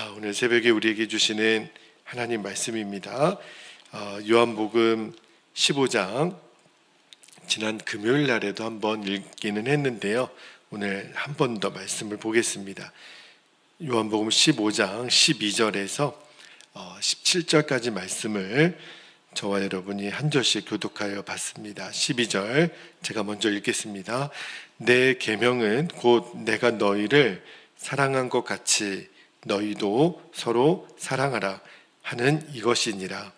오늘 새벽에 우리에게 주시는 하나님 말씀입니다. 요한복음 15장 지난 금요일 날에도 한번 읽기는 했는데요. 오늘 한 번 더 말씀을 보겠습니다. 요한복음 15장 12절에서 17절까지 말씀을 저와 여러분이 한 절씩 교독하여 봤습니다. 12절 제가 먼저 읽겠습니다. 내 계명은 곧 내가 너희를 사랑한 것 같이 너희도 서로 사랑하라 하는 이것이니라.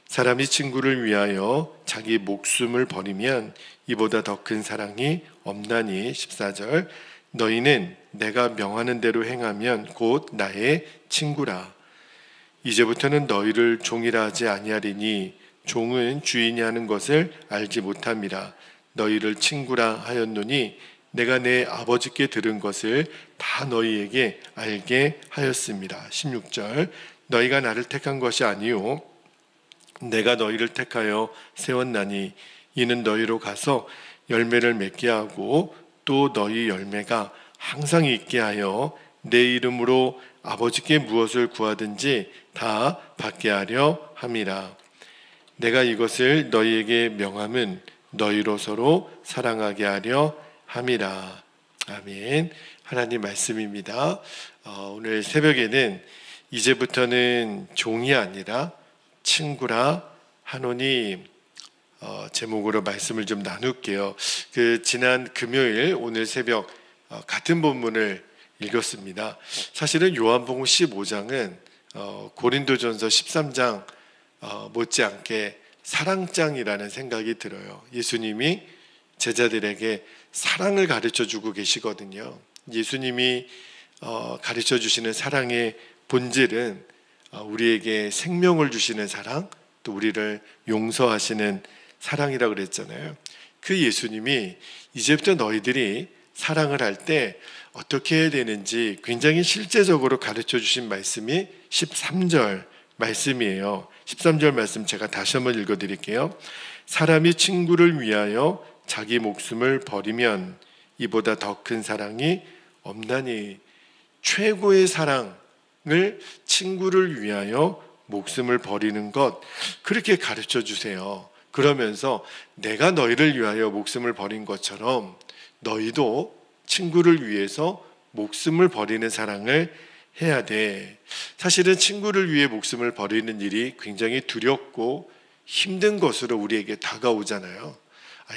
사람이 친구를 위하여 자기 목숨을 버리면 이보다 더 큰 사랑이 없나니. 14절 너희는 내가 명하는 대로 행하면 곧 나의 친구라. 이제부터는 너희를 종이라 하지 아니하리니 종은 주인이 하는 것을 알지 못함이라. 너희를 친구라 하였노니 내가 내 아버지께 들은 것을 다 너희에게 알게 하였습니다. 16절 너희가 나를 택한 것이 아니요 내가 너희를 택하여 세웠나니 이는 너희로 가서 열매를 맺게 하고 또 너희 열매가 항상 있게 하여 내 이름으로 아버지께 무엇을 구하든지 다 받게 하려 함이라. 내가 이것을 너희에게 명함은 너희로 서로 사랑하게 하려 함이라. 아멘. 하나님 말씀입니다. 오늘 새벽에는 이제부터는 종이 아니라 친구라 하노니 제목으로 말씀을 좀 나눌게요. 지난 금요일 오늘 새벽 같은 본문을 읽었습니다. 사실은 요한복음 15장은 고린도전서 13장 못지않게 사랑장이라는 생각이 들어요. 예수님이 제자들에게 사랑을 가르쳐 주고 계시거든요. 예수님이 가르쳐 주시는 사랑의 본질은 우리에게 생명을 주시는 사랑, 또 우리를 용서하시는 사랑이라고 그랬잖아요. 그 예수님이 이제부터 너희들이 사랑을 할 때 어떻게 해야 되는지 굉장히 실제적으로 가르쳐 주신 말씀이 13절 말씀이에요. 13절 말씀 제가 다시 한번 읽어드릴게요. 사람이 친구를 위하여 자기 목숨을 버리면 이보다 더 큰 사랑이 없나니. 최고의 사랑을 친구를 위하여 목숨을 버리는 것, 그렇게 가르쳐 주세요. 그러면서 내가 너희를 위하여 목숨을 버린 것처럼 너희도 친구를 위해서 목숨을 버리는 사랑을 해야 돼. 사실은 친구를 위해 목숨을 버리는 일이 굉장히 두렵고 힘든 것으로 우리에게 다가오잖아요.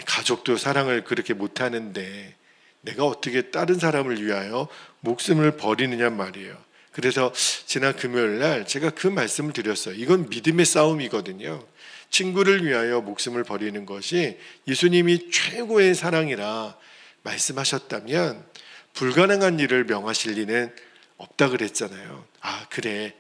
가족도 사랑을 그렇게 못하는데 내가 어떻게 다른 사람을 위하여 목숨을 버리느냐 말이에요. 그래서 지난 금요일 날 제가 그 말씀을 드렸어요. 이건 믿음의 싸움이거든요. 친구를 위하여 목숨을 버리는 것이 예수님이 최고의 사랑이라 말씀하셨다면 불가능한 일을 명하실 리는 없다 그랬잖아요. 그래,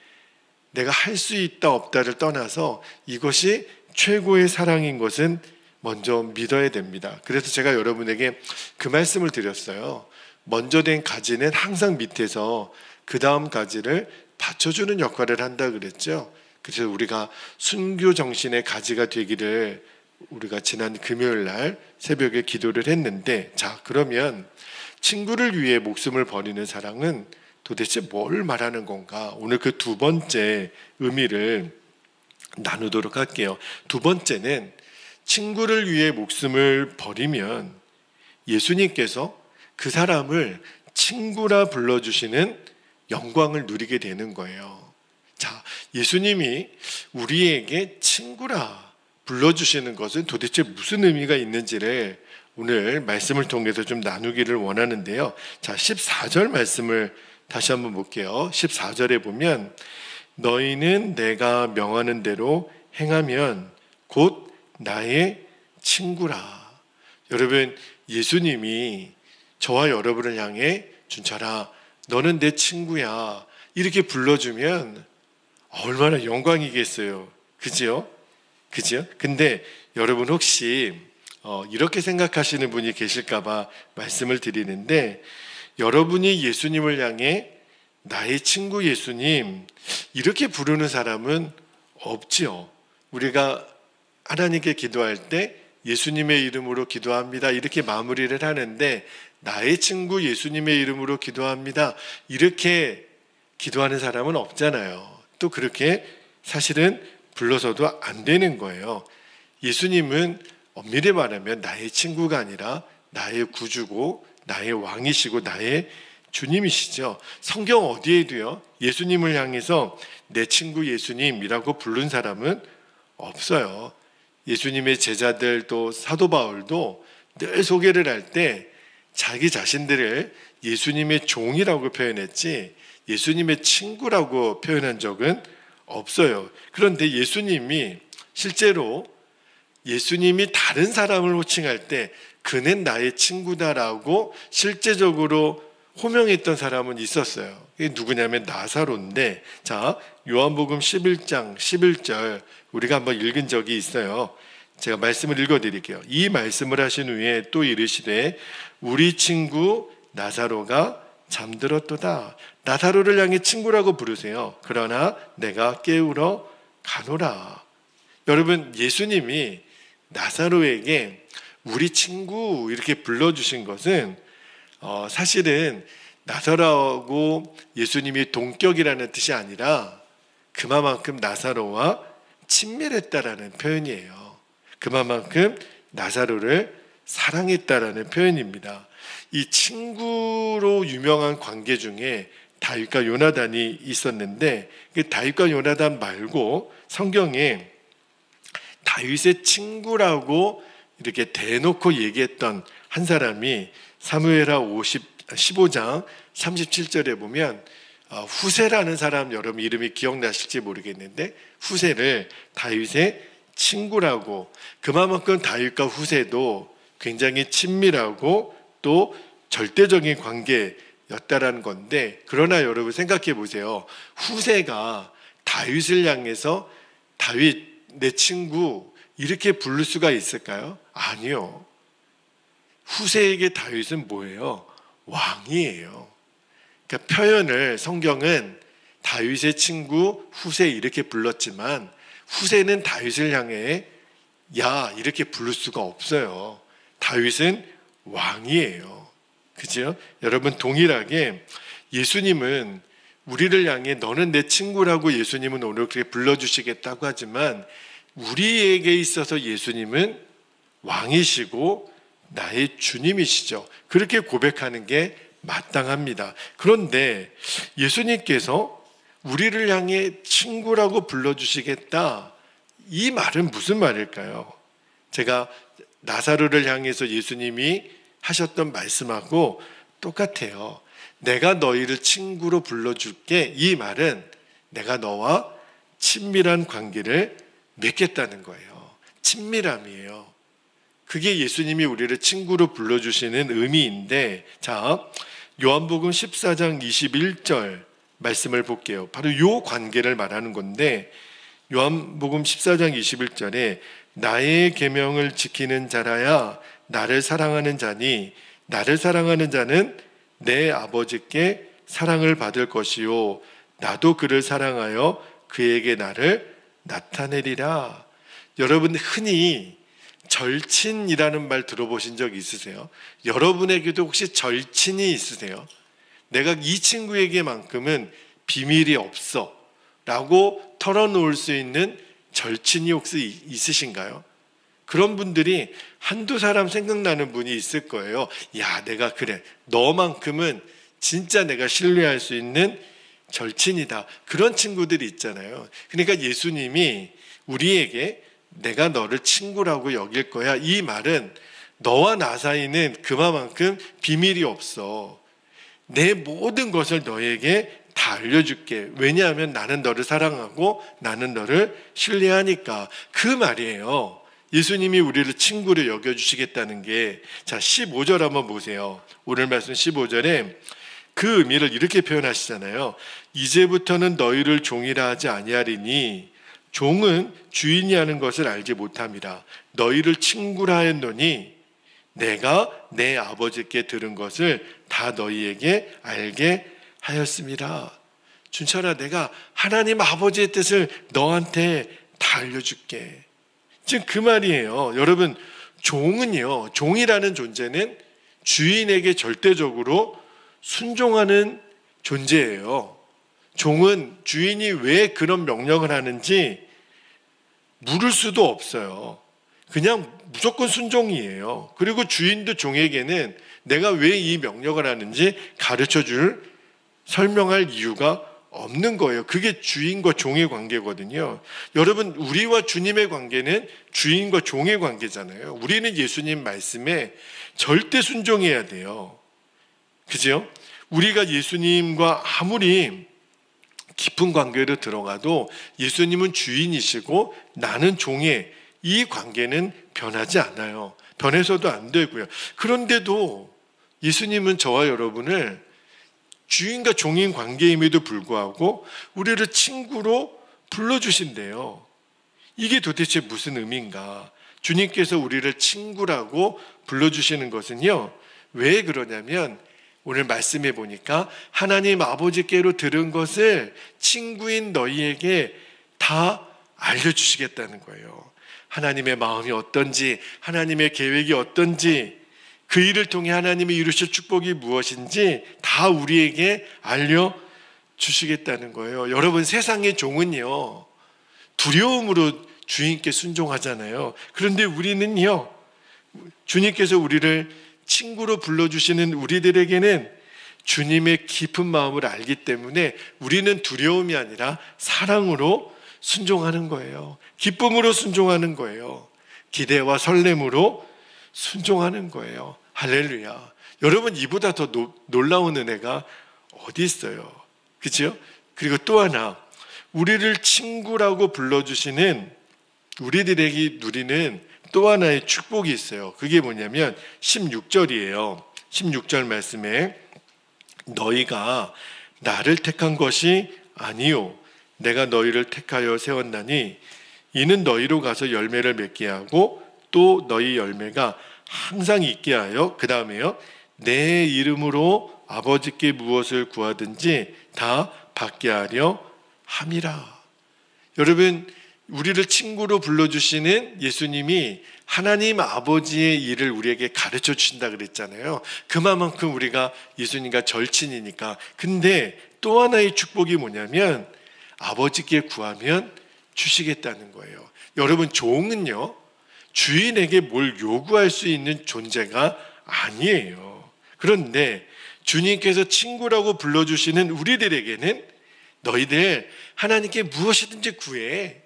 내가 할 수 있다 없다를 떠나서 이것이 최고의 사랑인 것은 먼저 믿어야 됩니다. 그래서 제가 여러분에게 그 말씀을 드렸어요. 먼저 된 가지는 항상 밑에서 그 다음 가지를 받쳐주는 역할을 한다 그랬죠. 그래서 우리가 순교 정신의 가지가 되기를 우리가 지난 금요일 날 새벽에 기도를 했는데, 자, 그러면 친구를 위해 목숨을 버리는 사랑은 도대체 뭘 말하는 건가? 오늘 그 두 번째 의미를 나누도록 할게요. 두 번째는 친구를 위해 목숨을 버리면 예수님께서 그 사람을 친구라 불러주시는 영광을 누리게 되는 거예요. 자, 예수님이 우리에게 친구라 불러주시는 것은 도대체 무슨 의미가 있는지를 오늘 말씀을 통해서 좀 나누기를 원하는데요. 자, 14절 말씀을 다시 한번 볼게요. 14절에 보면 너희는 내가 명하는 대로 행하면 곧 나의 친구라. 여러분, 예수님이 저와 여러분을 향해 준철아, 너는 내 친구야, 이렇게 불러주면 얼마나 영광이겠어요. 그지요? 근데 여러분 혹시 이렇게 생각하시는 분이 계실까봐 말씀을 드리는데, 여러분이 예수님을 향해 나의 친구 예수님 이렇게 부르는 사람은 없지요. 우리가 하나님께 기도할 때 예수님의 이름으로 기도합니다 이렇게 마무리를 하는데, 나의 친구 예수님의 이름으로 기도합니다 이렇게 기도하는 사람은 없잖아요. 또 그렇게 사실은 불러서도 안 되는 거예요. 예수님은 엄밀히 말하면 나의 친구가 아니라 나의 구주고 나의 왕이시고 나의 주님이시죠. 성경 어디에도요 예수님을 향해서 내 친구 예수님이라고 부른 사람은 없어요. 예수님의 제자들 또 사도 바울도 늘 소개를 할 때 자기 자신들을 예수님의 종이라고 표현했지 예수님의 친구라고 표현한 적은 없어요. 그런데 예수님이 실제로 예수님이 다른 사람을 호칭할 때 그는 나의 친구다라고 실제적으로 호명했던 사람은 있었어요. 그게 누구냐면 나사로인데, 자, 요한복음 11장 11절 우리가 한번 읽은 적이 있어요. 제가 말씀을 읽어드릴게요. 이 말씀을 하신 후에 또 이르시되 우리 친구 나사로가 잠들었도다. 나사로를 향해 친구라고 부르세요. 그러나 내가 깨우러 가노라. 여러분, 예수님이 나사로에게 우리 친구 이렇게 불러주신 것은 사실은 나사로하고 예수님이 동격이라는 뜻이 아니라 그만큼 나사로와 친밀했다라는 표현이에요. 그만큼 나사로를 사랑했다라는 표현입니다. 이 친구로 유명한 관계 중에 다윗과 요나단이 있었는데 그 다윗과 요나단 말고 성경에 다윗의 친구라고 이렇게 대놓고 얘기했던 한 사람이 사무엘하 15장 37절에 보면 후세라는 사람, 여러분 이름이 기억나실지 모르겠는데 후세를 다윗의 친구라고, 그만큼 다윗과 후세도 굉장히 친밀하고 또 절대적인 관계였다라는 건데, 그러나 여러분 생각해 보세요. 후세가 다윗을 향해서 다윗 내 친구 이렇게 부를 수가 있을까요? 아니요. 후세에게 다윗은 뭐예요? 왕이에요. 그러니까 표현을 성경은 다윗의 친구 후세 이렇게 불렀지만 후세는 다윗을 향해 야 이렇게 부를 수가 없어요. 다윗은 왕이에요. 그죠? 여러분 동일하게 예수님은 우리를 향해 너는 내 친구라고 예수님은 오늘 그렇게 불러주시겠다고 하지만 우리에게 있어서 예수님은 왕이시고 나의 주님이시죠. 그렇게 고백하는 게 마땅합니다. 그런데 예수님께서 우리를 향해 친구라고 불러주시겠다, 이 말은 무슨 말일까요? 제가 나사로를 향해서 예수님이 하셨던 말씀하고 똑같아요. 내가 너희를 친구로 불러줄게, 이 말은 내가 너와 친밀한 관계를 맺겠다는 거예요. 친밀함이에요. 그게 예수님이 우리를 친구로 불러주시는 의미인데, 자, 요한복음 14장 21절 말씀을 볼게요. 바로 이 관계를 말하는 건데, 요한복음 14장 21절에 나의 계명을 지키는 자라야 나를 사랑하는 자니 나를 사랑하는 자는 내 아버지께 사랑을 받을 것이요 나도 그를 사랑하여 그에게 나를 나타내리라. 여러분 흔히 절친이라는 말 들어보신 적 있으세요? 여러분에게도 혹시 절친이 있으세요? 내가 이 친구에게만큼은 비밀이 없어 라고 털어놓을 수 있는 절친이 혹시 있으신가요? 그런 분들이 한두 사람 생각나는 분이 있을 거예요. 야, 내가 그래, 너만큼은 진짜 내가 신뢰할 수 있는 절친이다. 그런 친구들이 있잖아요. 그러니까 예수님이 우리에게 내가 너를 친구라고 여길 거야, 이 말은 너와 나 사이는 그만큼 비밀이 없어. 내 모든 것을 너에게 다 알려줄게. 왜냐하면 나는 너를 사랑하고 나는 너를 신뢰하니까. 그 말이에요. 예수님이 우리를 친구로 여겨주시겠다는 게. 자, 15절 한번 보세요. 오늘 말씀 15절에 그 의미를 이렇게 표현하시잖아요. 이제부터는 너희를 종이라 하지 아니하리니 종은 주인이 하는 것을 알지 못함이라. 너희를 친구라 하였노니 내가 내 아버지께 들은 것을 다 너희에게 알게 하였습니다. 준철아, 내가 하나님 아버지의 뜻을 너한테 다 알려줄게. 지금 그 말이에요. 여러분, 종은요, 종이라는 존재는 주인에게 절대적으로 순종하는 존재예요. 종은 주인이 왜 그런 명령을 하는지 물을 수도 없어요. 그냥 무조건 순종이에요. 그리고 주인도 종에게는 내가 왜 이 명령을 하는지 가르쳐줄, 설명할 이유가 없는 거예요. 그게 주인과 종의 관계거든요. 여러분, 우리와 주님의 관계는 주인과 종의 관계잖아요. 우리는 예수님 말씀에 절대 순종해야 돼요. 그죠? 우리가 예수님과 아무리 깊은 관계로 들어가도 예수님은 주인이시고 나는 종의 이 관계는 변하지 않아요. 변해서도 안 되고요. 그런데도 예수님은 저와 여러분을 주인과 종인 관계임에도 불구하고 우리를 친구로 불러주신대요. 이게 도대체 무슨 의미인가? 주님께서 우리를 친구라고 불러주시는 것은요, 왜 그러냐면 오늘 말씀해 보니까 하나님 아버지께로 들은 것을 친구인 너희에게 다 알려주시겠다는 거예요. 하나님의 마음이 어떤지, 하나님의 계획이 어떤지, 그 일을 통해 하나님이 이루실 축복이 무엇인지 다 우리에게 알려주시겠다는 거예요. 여러분, 세상의 종은요, 두려움으로 주인께 순종하잖아요. 그런데 우리는요, 주님께서 우리를 친구로 불러주시는 우리들에게는 주님의 깊은 마음을 알기 때문에 우리는 두려움이 아니라 사랑으로 순종하는 거예요. 기쁨으로 순종하는 거예요. 기대와 설렘으로 순종하는 거예요. 할렐루야. 여러분, 이보다 더 놀라운 은혜가 어디 있어요? 그렇죠? 그리고 또 하나, 우리를 친구라고 불러주시는 우리들에게 누리는 또 하나의 축복이 있어요. 그게 뭐냐면 16절이에요. 16절 말씀에 너희가 나를 택한 것이 아니요 내가 너희를 택하여 세웠나니 이는 너희로 가서 열매를 맺게 하고 또 너희 열매가 항상 있게 하여 그 다음에요 내 이름으로 아버지께 무엇을 구하든지 다 받게 하려 함이라. 여러분, 우리를 친구로 불러주시는 예수님이 하나님 아버지의 일을 우리에게 가르쳐 주신다 그랬잖아요. 그만큼 우리가 예수님과 절친이니까. 근데 또 하나의 축복이 뭐냐면 아버지께 구하면 주시겠다는 거예요. 여러분, 종은요 주인에게 뭘 요구할 수 있는 존재가 아니에요. 그런데 주님께서 친구라고 불러주시는 우리들에게는 너희들 하나님께 무엇이든지 구해.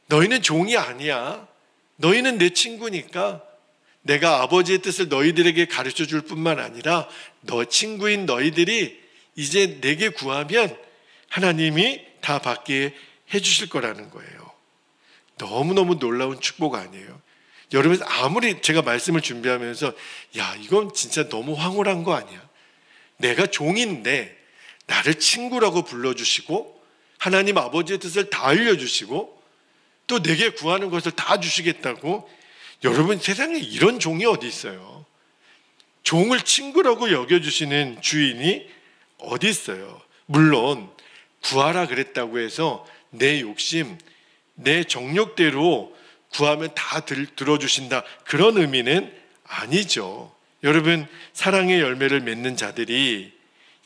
너희는 종이 아니야. 너희는 내 친구니까 내가 아버지의 뜻을 너희들에게 가르쳐 줄 뿐만 아니라 너 친구인 너희들이 이제 내게 구하면 하나님이 다 받게 해주실 거라는 거예요. 너무너무 놀라운 축복 아니에요? 여러분, 아무리 제가 말씀을 준비하면서 야, 이건 진짜 너무 황홀한 거 아니야? 내가 종인데 나를 친구라고 불러주시고 하나님 아버지의 뜻을 다 알려주시고 또 내게 구하는 것을 다 주시겠다고? 여러분, 세상에 이런 종이 어디 있어요? 종을 친구라고 여겨주시는 주인이 어디 있어요? 물론 구하라 그랬다고 해서 내 욕심, 내 정욕대로 구하면 다 들어주신다, 그런 의미는 아니죠. 여러분, 사랑의 열매를 맺는 자들이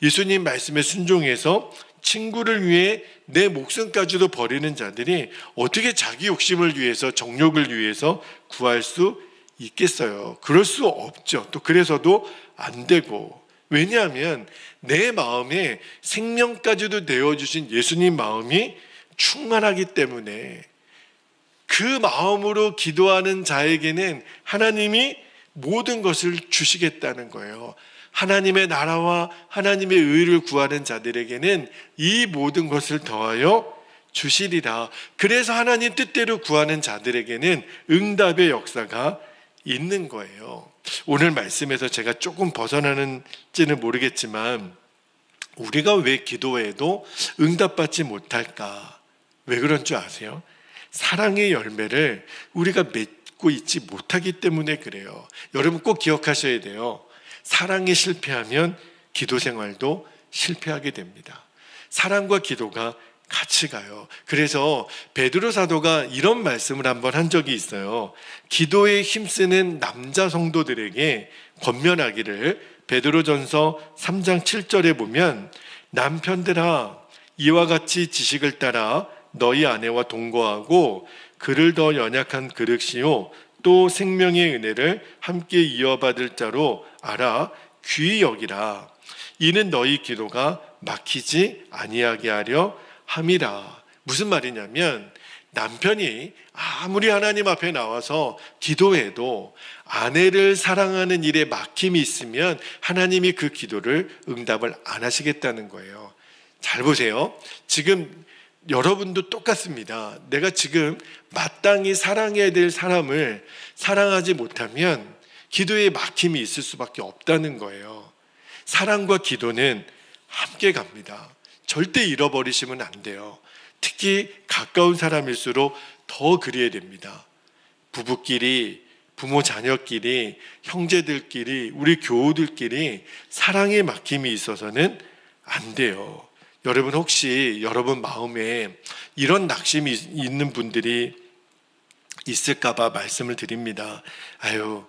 예수님 말씀에 순종해서 친구를 위해 내 목숨까지도 버리는 자들이 어떻게 자기 욕심을 위해서, 정욕을 위해서 구할 수 있겠어요? 그럴 수 없죠. 또 그래서도 안 되고. 왜냐하면 내 마음에 생명까지도 내어주신 예수님 마음이 충만하기 때문에 그 마음으로 기도하는 자에게는 하나님이 모든 것을 주시겠다는 거예요. 하나님의 나라와 하나님의 의를 구하는 자들에게는 이 모든 것을 더하여 주시리라. 그래서 하나님 뜻대로 구하는 자들에게는 응답의 역사가 있는 거예요. 오늘 말씀에서 제가 조금 벗어나는지는 모르겠지만 우리가 왜 기도해도 응답받지 못할까? 왜 그런 줄 아세요? 사랑의 열매를 우리가 맺고 있지 못하기 때문에 그래요. 여러분, 꼭 기억하셔야 돼요. 사랑이 실패하면 기도 생활도 실패하게 됩니다. 사랑과 기도가 같이 가요. 그래서 베드로 사도가 이런 말씀을 한번 한 적이 있어요. 기도에 힘쓰는 남자 성도들에게 권면하기를, 베드로전서 3장 7절에 보면 남편들아, 이와 같이 지식을 따라 너희 아내와 동거하고 그를 더 연약한 그릇이요 또 생명의 은혜를 함께 이어받을 자로 알아 귀히 여기라. 이는 너희 기도가 막히지 아니하게 하려 함이라. 무슨 말이냐면, 남편이 아무리 하나님 앞에 나와서 기도해도 아내를 사랑하는 일에 막힘이 있으면 하나님이 그 기도를 응답을 안 하시겠다는 거예요. 잘 보세요. 지금 여러분도 똑같습니다. 내가 지금 마땅히 사랑해야 될 사람을 사랑하지 못하면 기도에 막힘이 있을 수밖에 없다는 거예요. 사랑과 기도는 함께 갑니다. 절대 잃어버리시면 안 돼요. 특히 가까운 사람일수록 더 그래야 됩니다. 부부끼리, 부모 자녀끼리, 형제들끼리, 우리 교우들끼리 사랑의 막힘이 있어서는 안 돼요. 여러분, 혹시 여러분 마음에 이런 낙심이 있는 분들이 있을까봐 말씀을 드립니다. 아유,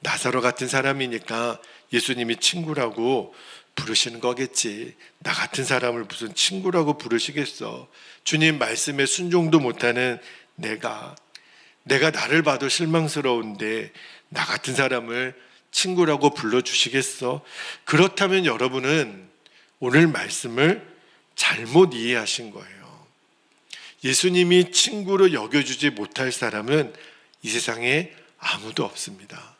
나사로 같은 사람이니까 예수님이 친구라고 부르시는 거겠지. 나 같은 사람을 무슨 친구라고 부르시겠어. 주님 말씀에 순종도 못하는 내가 나를 봐도 실망스러운데 나 같은 사람을 친구라고 불러주시겠어? 그렇다면 여러분은 오늘 말씀을 잘못 이해하신 거예요. 예수님이 친구로 여겨주지 못할 사람은 이 세상에 아무도 없습니다.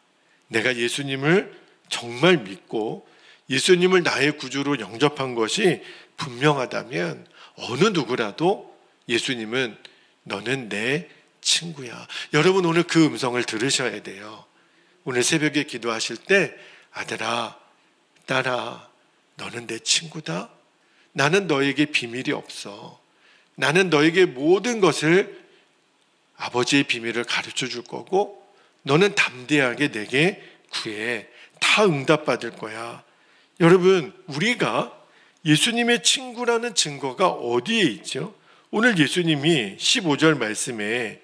내가 예수님을 정말 믿고 예수님을 나의 구주로 영접한 것이 분명하다면 어느 누구라도 예수님은 너는 내 친구야. 여러분, 오늘 그 음성을 들으셔야 돼요. 오늘 새벽에 기도하실 때, 아들아, 딸아, 너는 내 친구다. 나는 너에게 비밀이 없어. 나는 너에게 모든 것을, 아버지의 비밀을 가르쳐 줄 거고 너는 담대하게 내게 구해. 다 응답받을 거야. 여러분, 우리가 예수님의 친구라는 증거가 어디에 있죠? 오늘 예수님이 15절 말씀에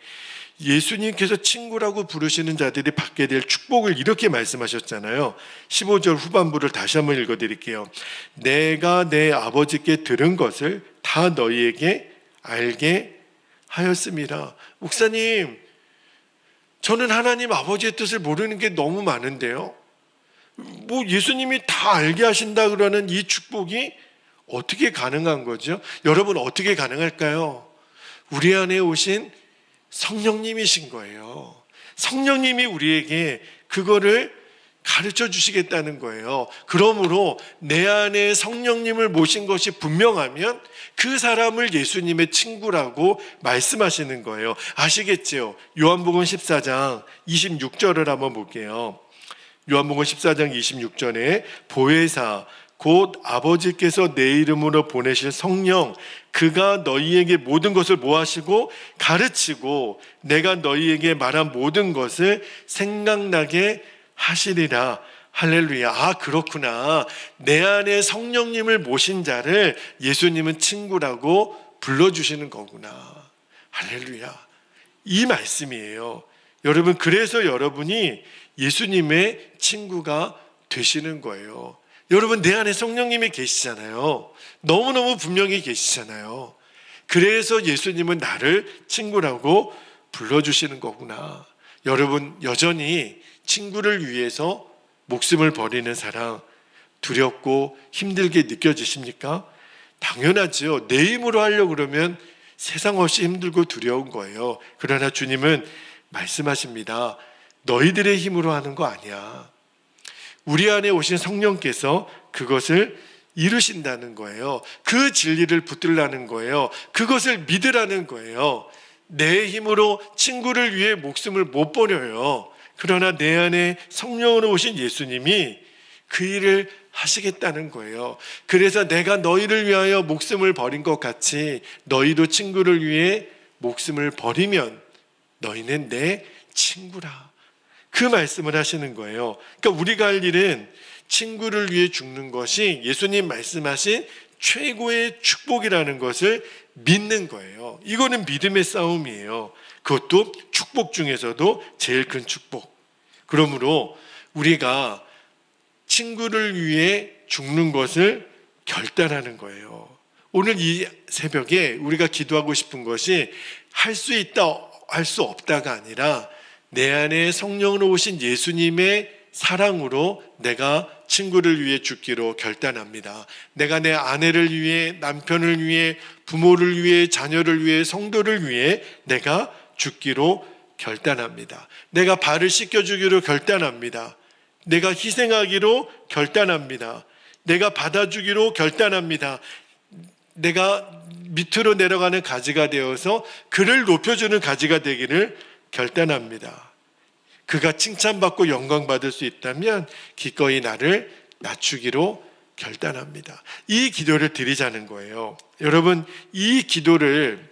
예수님께서 친구라고 부르시는 자들이 받게 될 축복을 이렇게 말씀하셨잖아요. 15절 후반부를 다시 한번 읽어드릴게요. 내가 내 아버지께 들은 것을 다 너희에게 알게 하였습니다. 목사님, 저는 하나님 아버지의 뜻을 모르는 게 너무 많은데요. 예수님이 다 알게 하신다 그러는 이 축복이 어떻게 가능한 거죠? 여러분, 어떻게 가능할까요? 우리 안에 오신 성령님이신 거예요. 성령님이 우리에게 그거를 가르쳐 주시겠다는 거예요. 그러므로 내 안에 성령님을 모신 것이 분명하면 그 사람을 예수님의 친구라고 말씀하시는 거예요. 아시겠죠? 요한복음 14장 26절을 한번 볼게요. 요한복음 14장 26절에 보혜사 곧 아버지께서 내 이름으로 보내실 성령, 그가 너희에게 모든 것을 모하시고 가르치고 내가 너희에게 말한 모든 것을 생각나게 하시리라. 할렐루야. 아, 그렇구나. 내 안에 성령님을 모신 자를 예수님은 친구라고 불러주시는 거구나. 할렐루야. 이 말씀이에요. 여러분, 그래서 여러분이 예수님의 친구가 되시는 거예요. 여러분, 내 안에 성령님이 계시잖아요. 너무너무 분명히 계시잖아요. 그래서 예수님은 나를 친구라고 불러주시는 거구나. 여러분, 여전히 친구를 위해서 목숨을 버리는 사랑 두렵고 힘들게 느껴지십니까? 당연하죠. 내 힘으로 하려고 그러면 세상 없이 힘들고 두려운 거예요. 그러나 주님은 말씀하십니다. 너희들의 힘으로 하는 거 아니야. 우리 안에 오신 성령께서 그것을 이루신다는 거예요. 그 진리를 붙들라는 거예요. 그것을 믿으라는 거예요. 내 힘으로 친구를 위해 목숨을 못 버려요. 그러나 내 안에 성령으로 오신 예수님이 그 일을 하시겠다는 거예요. 그래서 내가 너희를 위하여 목숨을 버린 것 같이 너희도 친구를 위해 목숨을 버리면 너희는 내 친구라. 그 말씀을 하시는 거예요. 그러니까 우리가 할 일은 친구를 위해 죽는 것이 예수님 말씀하신 최고의 축복이라는 것을 믿는 거예요. 이거는 믿음의 싸움이에요. 그것도 축복 중에서도 제일 큰 축복. 그러므로 우리가 친구를 위해 죽는 것을 결단하는 거예요. 오늘 이 새벽에 우리가 기도하고 싶은 것이 할 수 있다, 할 수 없다가 아니라 내 안에 성령으로 오신 예수님의 사랑으로 내가 친구를 위해 죽기로 결단합니다. 내가 내 아내를 위해, 남편을 위해, 부모를 위해, 자녀를 위해, 성도를 위해 내가 죽기로 결단합니다. 내가 발을 씻겨주기로 결단합니다. 내가 희생하기로 결단합니다. 내가 받아주기로 결단합니다. 내가 밑으로 내려가는 가지가 되어서 그를 높여주는 가지가 되기를 결단합니다. 그가 칭찬받고 영광받을 수 있다면 기꺼이 나를 낮추기로 결단합니다. 이 기도를 드리자는 거예요. 여러분, 이 기도를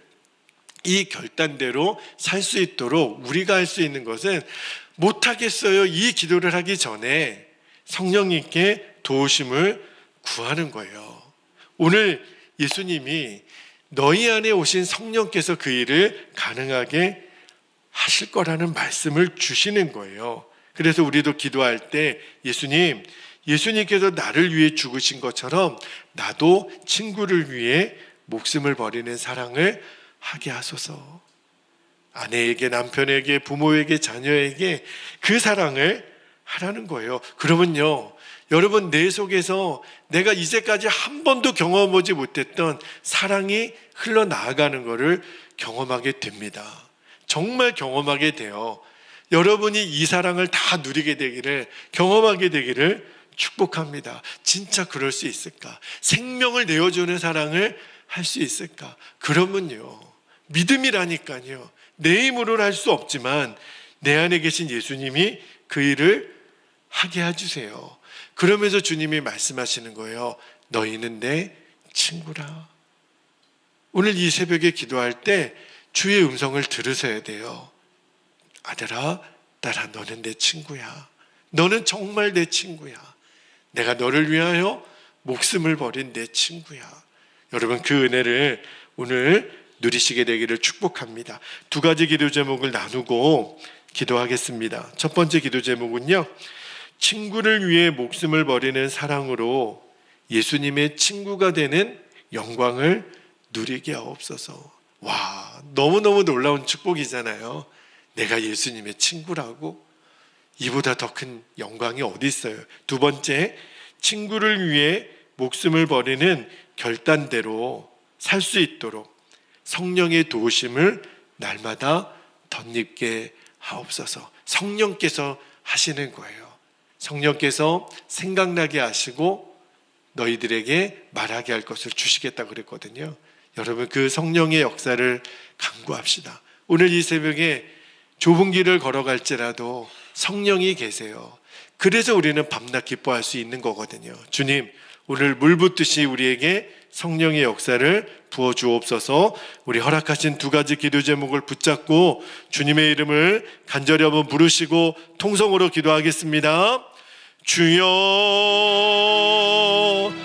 이 결단대로 살 수 있도록 우리가 할 수 있는 것은 못하겠어요. 이 기도를 하기 전에 성령님께 도우심을 구하는 거예요. 오늘 예수님이 너희 안에 오신 성령께서 그 일을 가능하게 하실 거라는 말씀을 주시는 거예요. 그래서 우리도 기도할 때 예수님께서 나를 위해 죽으신 것처럼 나도 친구를 위해 목숨을 버리는 사랑을 하게 하소서. 아내에게, 남편에게, 부모에게, 자녀에게 그 사랑을 하라는 거예요. 그러면요, 여러분, 내 속에서 내가 이제까지 한 번도 경험하지 못했던 사랑이 흘러나가는 것을 경험하게 됩니다. 정말 경험하게 돼요. 여러분이 이 사랑을 다 누리게 되기를, 경험하게 되기를 축복합니다. 진짜 그럴 수 있을까? 생명을 내어주는 사랑을 할 수 있을까? 그러면요, 믿음이라니까요. 내 힘으로는 할 수 없지만 내 안에 계신 예수님이 그 일을 하게 해주세요. 그러면서 주님이 말씀하시는 거예요. 너희는 내 친구라. 오늘 이 새벽에 기도할 때 주의 음성을 들으셔야 돼요. 아들아, 딸아, 너는 내 친구야. 너는 정말 내 친구야. 내가 너를 위하여 목숨을 버린 내 친구야. 여러분, 그 은혜를 오늘 누리시게 되기를 축복합니다. 두 가지 기도 제목을 나누고 기도하겠습니다. 첫 번째 기도 제목은요, 친구를 위해 목숨을 버리는 사랑으로 예수님의 친구가 되는 영광을 누리게 하옵소서. 와, 너무너무 놀라운 축복이잖아요. 내가 예수님의 친구라고? 이보다 더 큰 영광이 어디 있어요? 두 번째, 친구를 위해 목숨을 버리는 결단대로 살 수 있도록 성령의 도우심을 날마다 덧입게 하옵소서. 성령께서 하시는 거예요. 성령께서 생각나게 하시고 너희들에게 말하게 할 것을 주시겠다고 그랬거든요. 여러분, 그 성령의 역사를 간구합시다. 오늘 이 새벽에 좁은 길을 걸어갈지라도 성령이 계세요. 그래서 우리는 밤낮 기뻐할 수 있는 거거든요. 주님, 오늘 물 붓듯이 우리에게 성령의 역사를 부어주옵소서. 우리 허락하신 두 가지 기도 제목을 붙잡고 주님의 이름을 간절히 한번 부르시고 통성으로 기도하겠습니다. 주여